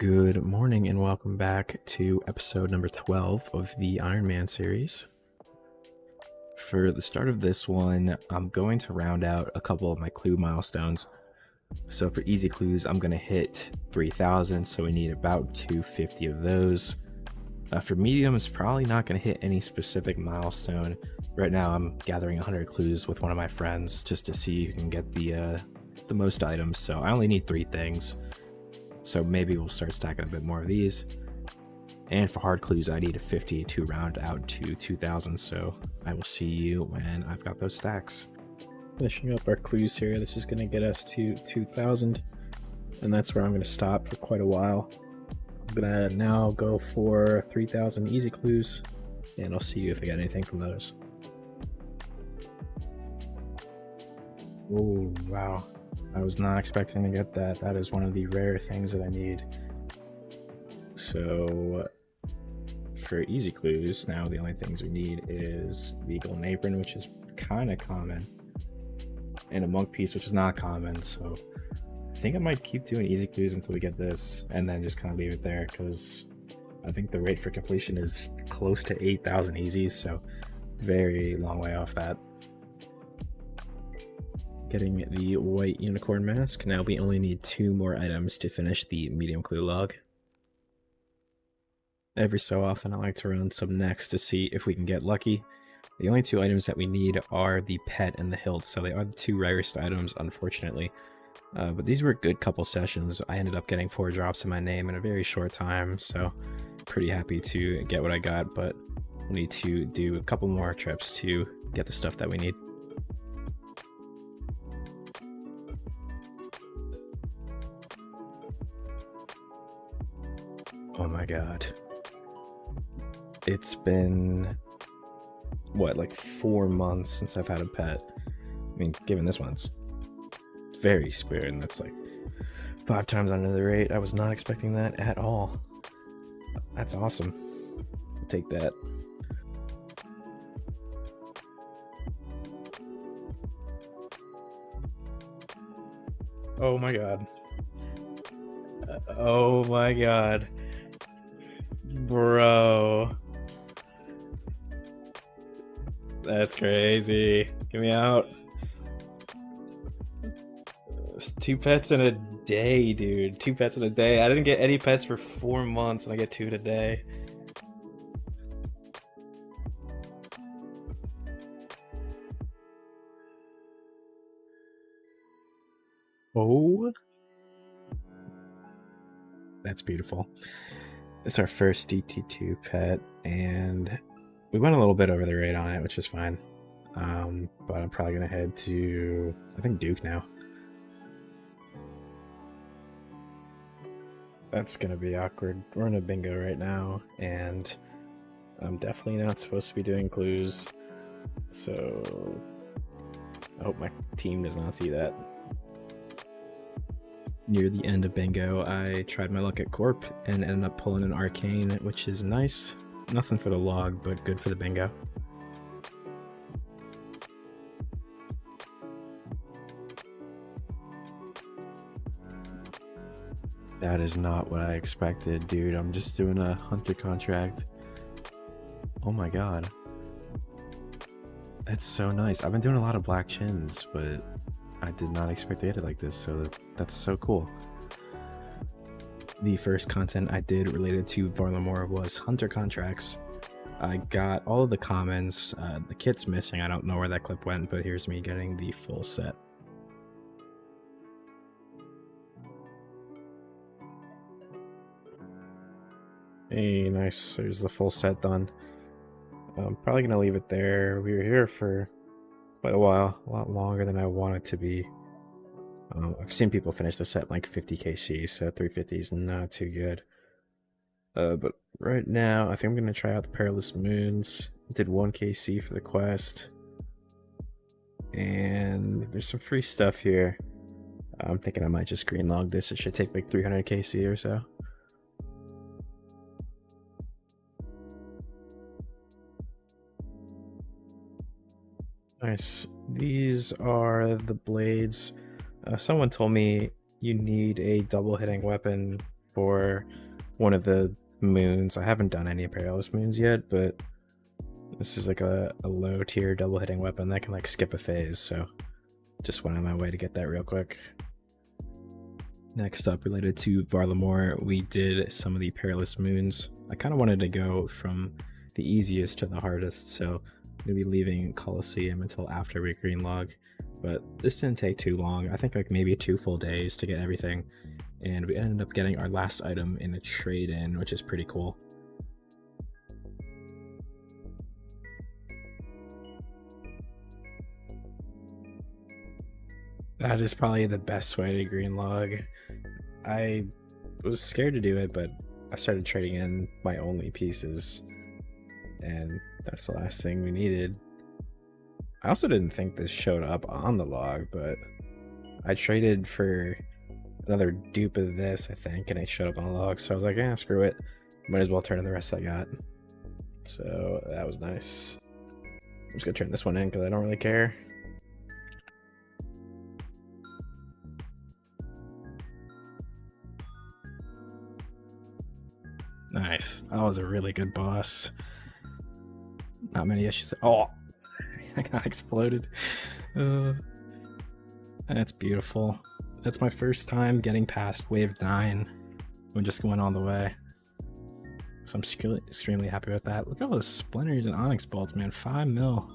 Good morning and welcome back to episode number 12 of the Ironman series. For the start of this one, I'm going to round out a couple of my clue milestones. So for easy clues, I'm going to hit 3,000, so we need about 250 of those. For mediums, probably not going to hit any specific milestone. Right now, I'm gathering 100 clues with one of my friends just to see who can get the most items, so I only need 3 things. So maybe we'll start stacking a bit more of these. And for hard clues, I need a 50 to round out to 2,000. So I will see you when I've got those stacks. Finishing up our clues here, this is going to get us to 2,000. And that's where I'm going to stop for quite a while. I'm going to now go for 3,000 easy clues. And I'll see you if I get anything from those. Oh, wow. I was not expecting to get that. That is one of the rare things that I need. So for easy clues, now the only things we need is the golden apron, which is kind of common, and a monk piece, which is not common. So I think I might keep doing easy clues until we get this, and then just kind of leave it there, because I think the rate for completion is close to 8,000 easies, so very long way off that. Getting the white unicorn mask. Now we only need 2 more items to finish the medium clue log. Every so often I like to run some next to see if we can get lucky. The only 2 items that we need are the pet and the hilt, so they are the 2 rarest items, unfortunately. But these were a good couple sessions. I ended up getting 4 drops in my name in a very short time, so pretty happy to get what I got, but we'll need to do a couple more trips to get the stuff that we need. Oh my god. It's been, what, like 4 months since I've had a pet. I mean, given this one's very spare, and that's like 5 times under the rate. I was not expecting that at all. That's awesome. I'll take that. Oh my god. Oh my god. Bro. That's crazy. Get me out. It's 2 pets in a day, dude. 2 pets in a day. I didn't get any pets for 4 months, and I get 2 in a day. Oh. That's beautiful. It's our first DT2 pet, and we went a little bit over the rate on it, which is fine. But I'm probably going to head to, I think, Duke now. That's going to be awkward. We're in a bingo right now, and I'm definitely not supposed to be doing clues. So I hope my team does not see that. Near the end of bingo, I tried my luck at Corp and ended up pulling an arcane, which is nice. Nothing for the log, but good for the bingo. That is not what I expected, dude. I'm just doing a hunter contract. Oh my god. That's so nice. I've been doing a lot of black chins, but I did not expect to get it like this, so that's so cool. The first content I did related to Varlamore was hunter contracts. I got all of the commons. The kit's missing. I don't know where that clip went, but here's me getting the full set. Hey, nice. There's the full set done. I'm probably going to leave it there. We were here for quite a while, a lot longer than I want it to be. I've seen people finish the set like 50 kc, so 350 is not too good. But right now, I think I'm going to try out the Perilous Moons. Did 1 kc for the quest. And there's some free stuff here. I'm thinking I might just green log this. It should take like 300 kc or so. Nice. These are the blades. Someone told me you need a double hitting weapon for one of the moons. I haven't done any perilous moons yet, but this is like a low tier double hitting weapon that can like skip a phase, so just went on my way to get that real quick. Next up, related to Varlamore, we did some of the perilous moons. I kind of wanted to go from the easiest to the hardest, so I'm going to be leaving Coliseum until after we greenlog, but this didn't take too long. I think like maybe 2 full days to get everything, and we ended up getting our last item in a trade-in, which is pretty cool. That is probably the best way to greenlog. I was scared to do it, but I started trading in my only pieces, and that's the last thing we needed. I also didn't think this showed up on the log, but I traded for another dupe of this, I think, and it showed up on the log, so I was like, yeah, screw it. Might as well turn in the rest I got. So that was nice. I'm just gonna turn this one in because I don't really care. Nice. That was a really good boss. Not many issues. Oh, I got exploded. That's beautiful. That's my first time getting past wave 9 when just going all the way. So I'm extremely happy with that. Look at all those splinters and onyx bolts, man. 5 mil.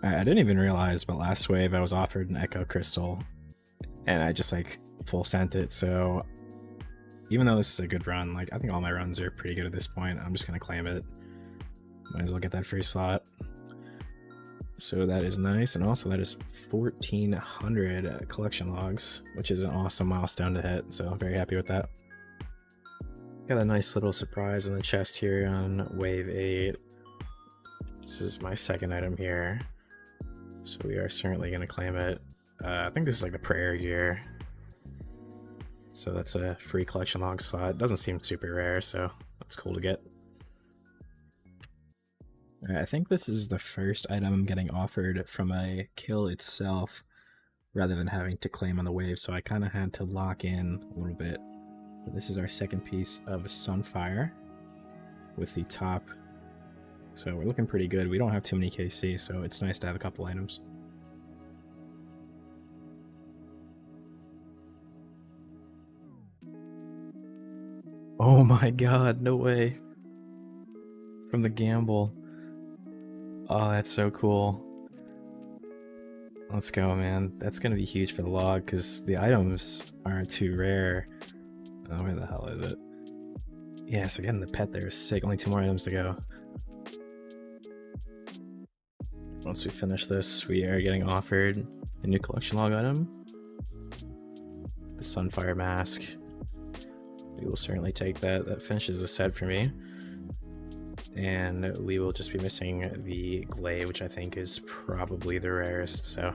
I didn't even realize, but last wave I was offered an echo crystal and I just like full sent it. So even though this is a good run, like I think all my runs are pretty good at this point, I'm just gonna claim it. Might as well get that free slot. So that is nice, and also that is 1,400 collection logs, which is an awesome milestone to hit, so I'm very happy with that. Got a nice little surprise in the chest here on wave 8. This is my second item here, so we are certainly going to claim it. I think this is like the prayer gear, so that's a free collection log slot. It doesn't seem super rare, so that's cool to get. I think this is the first item I'm getting offered from a kill itself rather than having to claim on the wave, so I kind of had to lock in a little bit. But this is our second piece of Sunfire with the top, so we're looking pretty good. We don't have too many KC, so it's nice to have a couple items. Oh my god, no way. From the gamble. Oh, that's so cool. Let's go, man. That's gonna be huge for the log because the items aren't too rare. Oh, where the hell is it? Yeah, so getting the pet there is sick. Only 2 more items to go. Once we finish this, we are getting offered a new collection log item. The Sunfire mask. We will certainly take that. That finishes the set for me. And we will just be missing the Glaive, which I think is probably the rarest, so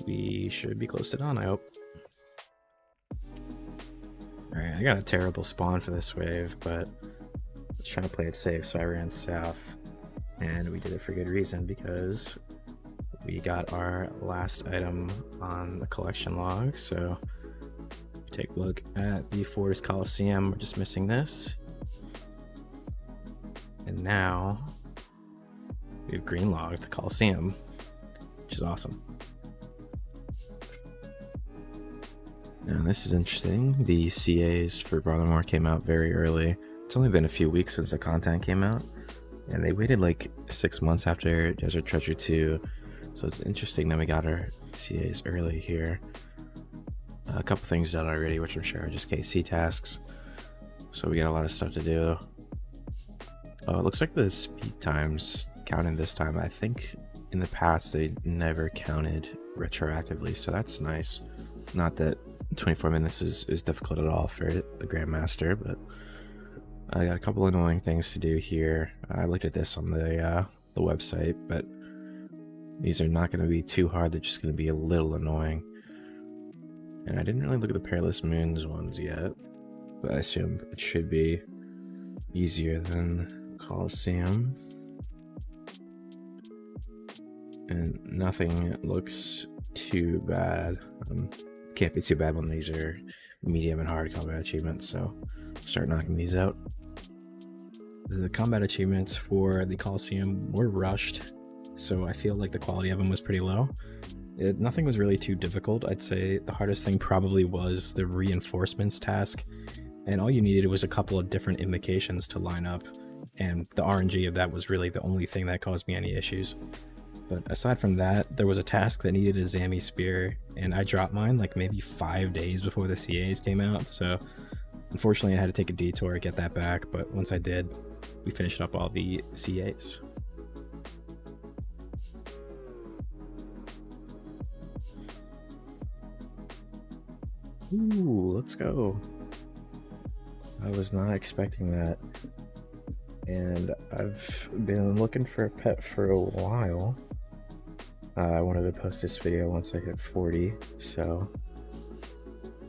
we should be close to done, I hope. Alright, I got a terrible spawn for this wave, but let's try to play it safe, so I ran south. And we did it for good reason, because we got our last item on the collection log, so take a look at the Forest Coliseum. We're just missing this. And now we've greenlogged the Coliseum, which is awesome. Now this is interesting. The CAs for Varlamore came out very early. It's only been a few weeks since the content came out, and they waited like 6 months after Desert Treasure 2. So it's interesting that we got our CAs early here. A couple things done already, which I'm sure are just KC tasks. So we got a lot of stuff to do. Oh, it looks like the speed times counted this time. I think in the past they never counted retroactively, so that's nice. Not that 24 minutes is difficult at all for the Grandmaster, but I got a couple annoying things to do here. I looked at this on the website, but these are not going to be too hard. They're just going to be a little annoying. And I didn't really look at the Perilous Moons ones yet, but I assume it should be easier than Coliseum. And nothing looks too bad. Can't be too bad when these are medium and hard combat achievements, so start knocking these out. The combat achievements for the Coliseum were rushed, so I feel like the quality of them was pretty low. Nothing was really too difficult. I'd say the hardest thing probably was the reinforcements task, and all you needed was a couple of different invocations to line up, and the RNG of that was really the only thing that caused me any issues. But aside from that, there was a task that needed a Zami spear, and I dropped mine like maybe 5 days before the CAs came out, so unfortunately I had to take a detour to get that back, but once I did, we finished up all the CAs. Ooh, let's go. I was not expecting that. And I've been looking for a pet for a while. I wanted to post this video once I hit 40, so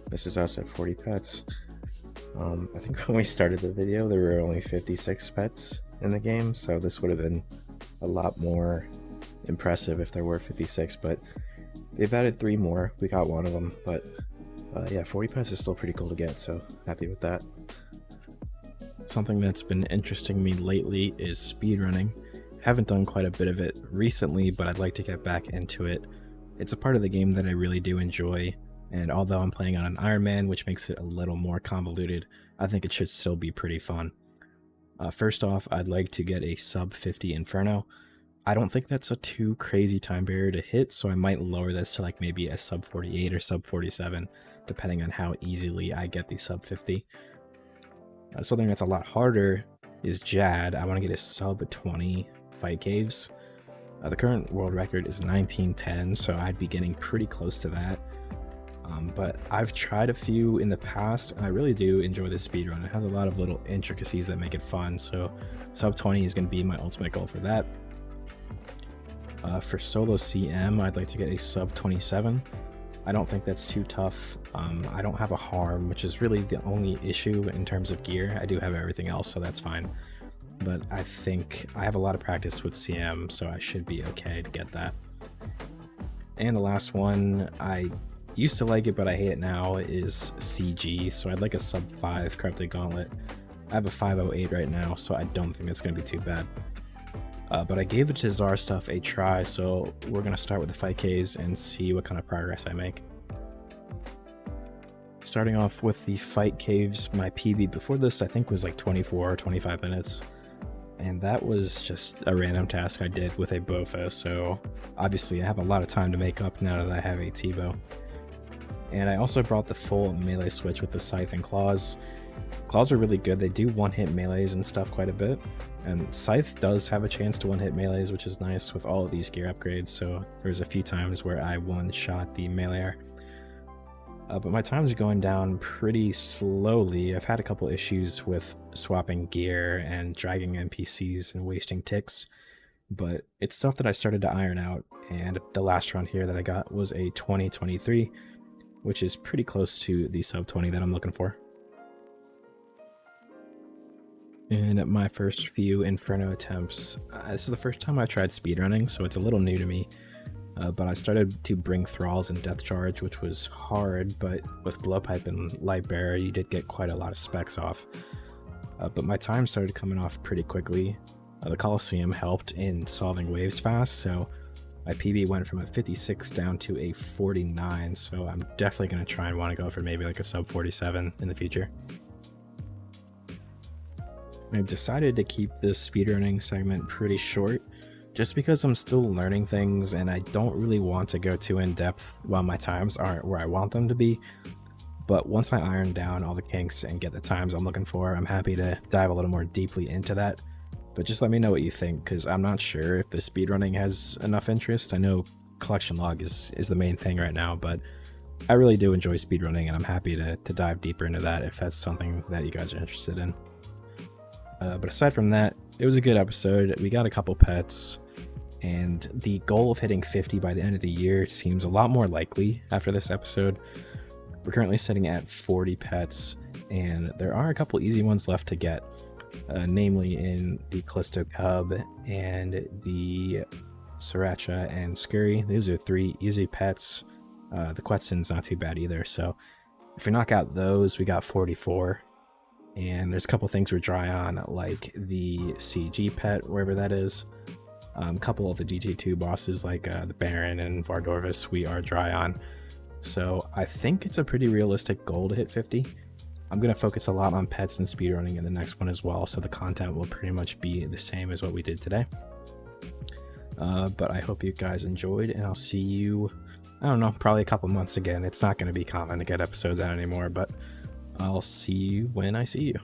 this is us at 40 pets. I think when we started the video, there were only 56 pets in the game, so this would have been a lot more impressive if there were 56, but they've added 3 more. We got one of them, but yeah, 40 pets is still pretty cool to get, so happy with that. Something that's been interesting me lately is speedrunning. Haven't done quite a bit of it recently, but I'd like to get back into it. It's a part of the game that I really do enjoy, and although I'm playing on an Ironman, which makes it a little more convoluted, I think it should still be pretty fun. First off, I'd like to get a sub 50 Inferno. I don't think that's a too crazy time barrier to hit, so I might lower this to like maybe a sub 48 or sub 47, depending on how easily I get the sub 50. Something that's a lot harder is Jad. I want to get a sub 20 fight caves. The current world record is 1910, so I'd be getting pretty close to that. But I've tried a few in the past, and I really do enjoy this speedrun. It has a lot of little intricacies that make it fun, so sub 20 is going to be my ultimate goal for that. For solo CM, I'd like to get a sub 27. I don't think that's too tough. I don't have a harm, which is really the only issue in terms of gear. I do have everything else, so that's fine. But I think I have a lot of practice with CM, so I should be okay to get that. And the last one, I used to like it, but I hate it now, is CG. So I'd like a sub 5 Corrupted Gauntlet. I have a 508 right now, so I don't think it's going to be too bad. But I gave the Tazar stuff a try, so we're going to start with the fight caves and see what kind of progress I make. Starting off with the fight caves, my PB before this I think was like 24 or 25 minutes. And that was just a random task I did with a Bofa, so obviously I have a lot of time to make up now that I have a T-bow. And I also brought the full melee switch with the Scythe and Claws. Claws are really good. They do one-hit melees and stuff quite a bit. And Scythe does have a chance to one-hit melees, which is nice with all of these gear upgrades, so there's a few times where I one-shot the meleeer. But my times are going down pretty slowly. I've had a couple issues with swapping gear and dragging NPCs and wasting ticks, but it's stuff that I started to iron out, and the last round here that I got was a 20-23, which is pretty close to the sub 20 that I'm looking for. And at my first few Inferno attempts, this is the first time I've tried speedrunning, so it's a little new to me. But I started to bring Thralls and Death Charge, which was hard, but with Blowpipe and Lightbearer, you did get quite a lot of specs off. But my time started coming off pretty quickly. The Coliseum helped in solving waves fast, so my PB went from a 56 down to a 49, so I'm definitely going to try and want to go for maybe like a sub 47 in the future. I decided to keep this speedrunning segment pretty short, just because I'm still learning things and I don't really want to go too in depth while my times aren't where I want them to be. But once I iron down all the kinks and get the times I'm looking for, I'm happy to dive a little more deeply into that. But just let me know what you think, because I'm not sure if the speedrunning has enough interest. I know collection log is the main thing right now, but I really do enjoy speedrunning and I'm happy to dive deeper into that if that's something that you guys are interested in. But aside from that, it was a good episode. We got a couple pets, and the goal of hitting 50 by the end of the year seems a lot more likely after this episode. We're currently sitting at 40 pets, and there are a couple easy ones left to get, namely in the Callisto Cub and the Sriracha and Scurry. These are 3 easy pets. The Quetzal's not too bad either, so If we knock out those, we got 44. And there's a couple things we're dry on, like the CG pet, wherever that is. A couple of the GT2 bosses, like the Baron and Vardorvis, we are dry on. So I think it's a pretty realistic goal to hit 50. I'm going to focus a lot on pets and speedrunning in the next one as well, so the content will pretty much be the same as what we did today. But I hope you guys enjoyed, and I'll see you, I don't know, probably a couple months again. It's not going to be common to get episodes out anymore, but I'll see you when I see you.